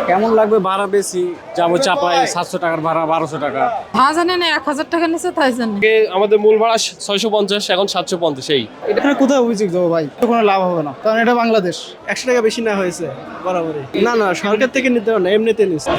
কেমন লাগবে? ভাড়া বেশি, যাবো চাপায় 700 টাকার ভাড়া, 1200 টাকা। হ্যাঁ জানি না, 1000 টাকা নিচে তাই জানি। আগে আমাদের মূল ভাড়া 650, এখন 750। এই এখানে কোথায় অভিযোগ দেবো ভাই? তো কোনো লাভ হবে না, কারণ এটা বাংলাদেশ। 100 টাকা বেশি না হয়েছে বরাবরই। না না, সরকার থেকে নিতে হবে না, এমনিতে নিচ্ছে।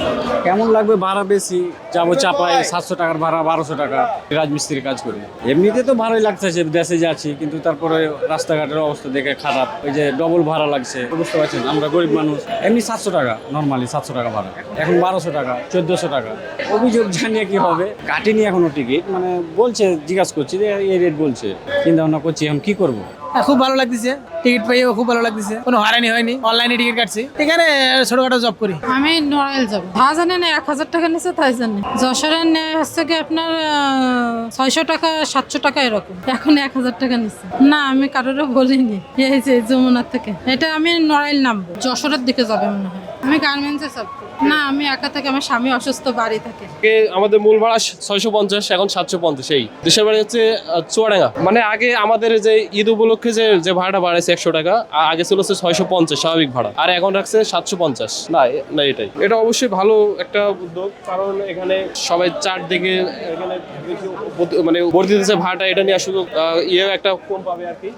কেমন লাগবে? ভাড়া বেশি, যাবো চাপায় 700 টাকার ভাড়া, 1200 টাকা। রাজমিস্ত্রির কাজ করি, এমনিতে তো ভালোই লাগতেছে, দেশে যাচ্ছি, কিন্তু তারপরে রাস্তাঘাটের অবস্থা দেখে খারাপ। ওই যে ডবল ভাড়া লাগছে, বুঝতে পারছেন, আমরা গরিব মানুষ। এমনি 700 টাকা, নর্মালি 700 টাকা ভাড়া, এখন 1200 টাকা, 1400 টাকা। অভিযোগ জানিয়ে কি হবে? কাটিনি এখনো টিকিট, মানে বলছে, জিজ্ঞাসা করছি যে এই রেট বলছে, চিন্তা ভাবনা করছি এখন কি করবো। খুব ভালো লাগতেছে, টিকিট পাইও খুব ভালো লাগতেছে, কোনো হয়রানি হয়নি। অনলাইনে টিকিট কাটছি, এখানে ছোটখাটো জব করি। আমি নড়াইল যাবো। হ্যাঁ জানি না, 1000 টাকা নিচে তাই জানি। যশোরের নেয় হচ্ছে কি আপনার 600 টাকা, 700 টাকা এরকম। এখন 1000 টাকা নিচ্ছে। না, আমি কারোরও বলিনি। এই যে যমুনার থেকে, এটা আমি নড়াইল নামবো, যশোরের দিকে যাবে মনে হয়। আমি গার্মেন্টসে চাপ। না, আমি একা থেকে, আমার স্বামী অসুস্থ, বাড়ি থাকে। আগে আমাদের মূল ভাড়া 650, এখন 750। এই দেশের বাড়ি হচ্ছে চুয়াডাঙ্গা। মানে আগে আমাদের যে ঈদ উপলক্ষে যে ভাড়াটা বাড়াইছে 100 টাকা, আগে ছিল হচ্ছে 650 স্বাভাবিক ভাড়া, আর এখন রাখছে 750। না এটা অবশ্যই ভালো একটা উদ্যোগ, কারণ এখানে সবাই চারদিকে এখানে মানে বর্ধিত দিতেছে ভাড়াটা, এটা নিয়ে শুধু একটা কম পাবে আর কি।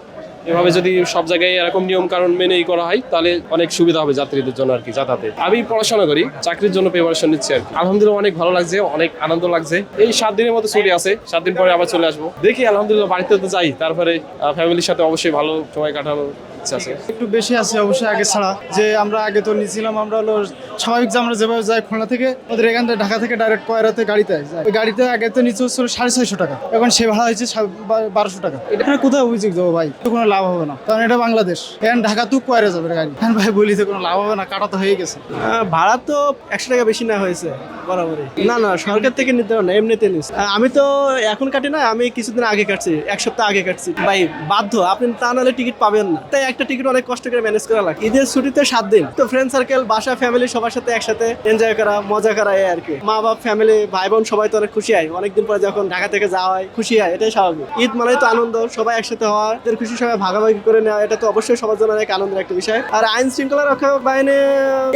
এভাবে যদি সব জায়গায় এরকম নিয়ম কারণ মেনেই করা হয়, তাহলে অনেক সুবিধা হবে যাত্রীদের জন্য আর কি, যাতায়াতে। আমি পড়াশোনা করি, চাকরির জন্য প্রিপারেশন নিচ্ছি আর কি। আলহামদুলিল্লাহ অনেক ভালো লাগছে, অনেক আনন্দ লাগছে। এই 7 দিনের মতো ছুটি আছে, 7 দিন পরে আবার চলে আসবো। দেখি আলহামদুলিল্লাহ, বাড়িতে তো যাই, তারপরে ফ্যামিলির সাথে অবশ্যই ভালো সময় কাটানো ইচ্ছা আছে। একটু বেশি আছে অবশ্যই আগে ছাড়া। যে আমরা আগে তো নিয়েছিলাম, আমরা হলো স্বাভাবিক যে আমরা যেভাবে যাই খুলনা থেকে, ওদের এখান থেকে ঢাকা থেকে ডাইরেক্ট কয়রাতে গাড়িতে যাই। ওই গাড়িতে আগে তো নিচে হচ্ছিল 650 টাকা, এখন সে ভাড়া হয়েছে 1200 টাকা। এখানে কোথায় অভিযোগ দেবো ভাই? তো কোনো লাভ হবে না, কারণ এটা বাংলাদেশ। এখন ঢাকা তো কয়রা যাবে গাড়ি। এখন ভাই বলি তো কোনো লাভ হবে না, কাটা তো হয়ে গেছে। ভাড়া তো 100 টাকা বেশি না হয়েছে বরাবরই। না না, সরকার থেকে নিতে হবে না, এমনিতে নিচ্ছে। আমি তো এখন কাটি না, আমি কিছুদিন আগে কাটছি, 1 সপ্তাহ আগে কাটছি। ভাই বাধ্য, আপনি তা নাহলে টিকিট পাবেন না। তাই একটা টিকিট অনেক কষ্ট করে ম্যানেজ করা লাগে। ঈদের ছুটিতে 7 দিন তো ফ্রেন্ড সার্কেল, বাসা, ফ্যামিলি সবার সাথে একসাথে এনজয় করা, মজা করা, এই আর কি। মা বাপ, ফ্যামিলি, ভাই বোন সবাই তো অনেক খুশি হয়। অনেকদিন পরে যখন ঢাকা থেকে যাওয়া হয়, খুশি হয়, এটাই স্বাভাবিক। ঈদ মানে তো আনন্দ, সবাই একসাথে হওয়া, এদের খুশি সবাই ভাগাভাগি করে নেওয়া, এটা তো অবশ্যই সবার জন্য অনেক আনন্দের একটা বিষয়। আর আইন শৃঙ্খলা রক্ষক বাহিনী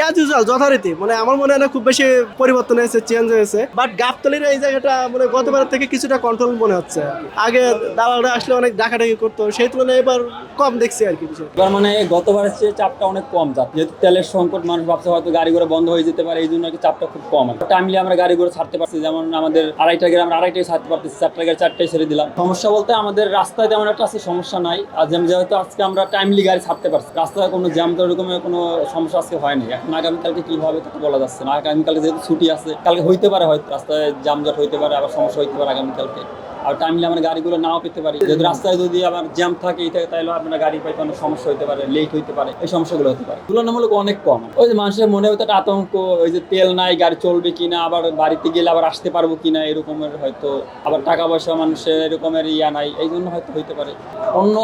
অ্যাজ ইউজুয়াল যথারীতি, মানে আমার মনে হয় না খুব বেশি পরিবর্তন হয়েছে, চেঞ্জ হয়েছে। বাট গাবতলির এই জায়গাটা মানে গতবারের থেকে কিছুটা কন্ট্রোল মনে হচ্ছে। আগে দালালরা আসলে অনেক ডাকাডাকি করতো, সেই তুলনায় এবার কম দেখছি আর কি বিষয়। এবার মানে গতবারের চেয়ে চাপটা অনেক কম যাচ্ছে, যেহেতু তেলের সংকট, মানুষ ভাবছে হয়তো গাড়ি ঘোড়া বন্ধ হয়ে যেতে পারে, এই জন্য আর কি চাপটা খুব কম। টাইমলি আমরা গাড়ি ঘোড়া ছাড়তে পারছি, যেমন আমাদের 2.5টায় গেলে আমরা 2.5টায় ছাড়তে পারতেছি, 4টায় গেলে 4টায় ছেড়ে দিলাম। সমস্যা বলতে আমাদের রাস্তায় তেমন একটা আছে সমস্যা নাই, আর যেহেতু আজকে আমরা টাইমলি গাড়ি ছাড়তে পারছি, রাস্তায় কোনো জ্যাম তো এরকমের কোনো সমস্যা আজকে হয়নি। এখন আগামীকালকে কি হবে তা বলা যাচ্ছে না। আগামীকালকে যেহেতু ছুটি আছে, কালকে হইতে পারে, হয়তো রাস্তায় জ্যামজট হইতে পারে, আবার সমস্যা হইতে পারে আগামীকালকে। আর টাইমলি আমরা গাড়িগুলো নাও পেতে পারি, যেহেতু রাস্তায় যদি আবার জ্যাম থাকে তাহলে আপনার গাড়ি পাইতে অনেক সমস্যা হতে পারে, লেট হইতে পারে, এই সমস্যাগুলো হতে পারে। তুলনামূলক অনেক কম। ওই যে মানুষের মনে হয়তো একটা আতঙ্ক, ওই যে তেল নাই, গাড়ি চলবে কিনা, আবার বাড়িতে গেলে আবার আসতে পারবো কিনা, এরকমের হয়তো। আবার টাকা পয়সা মানুষের এরকমের নাই, এই জন্য হয়তো হইতে পারে। অন্য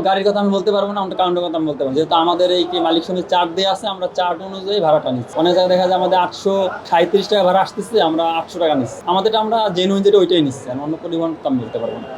গাড়ির কথা আমি বলতে পারবো না, অন্য কাউন্টের কথা আমি বলতে পারবো, যেহেতু আমাদের এই কি মালিক সঙ্গে চার্ট দেওয়া আছে, আমরা চার্ট অনুযায়ী ভাড়াটা নিচ্ছি। অনেক জায়গায় দেখা যায় আমাদের 837 টাকা ভাড়া আসতেছে, আমরা 800 টাকা নিচ্ছি। আমাদেরটা আমরা জেনুইন যেটা ওইটাই নিচ্ছি, অন্য পরিবহন তো আমি বলতে পারবো না।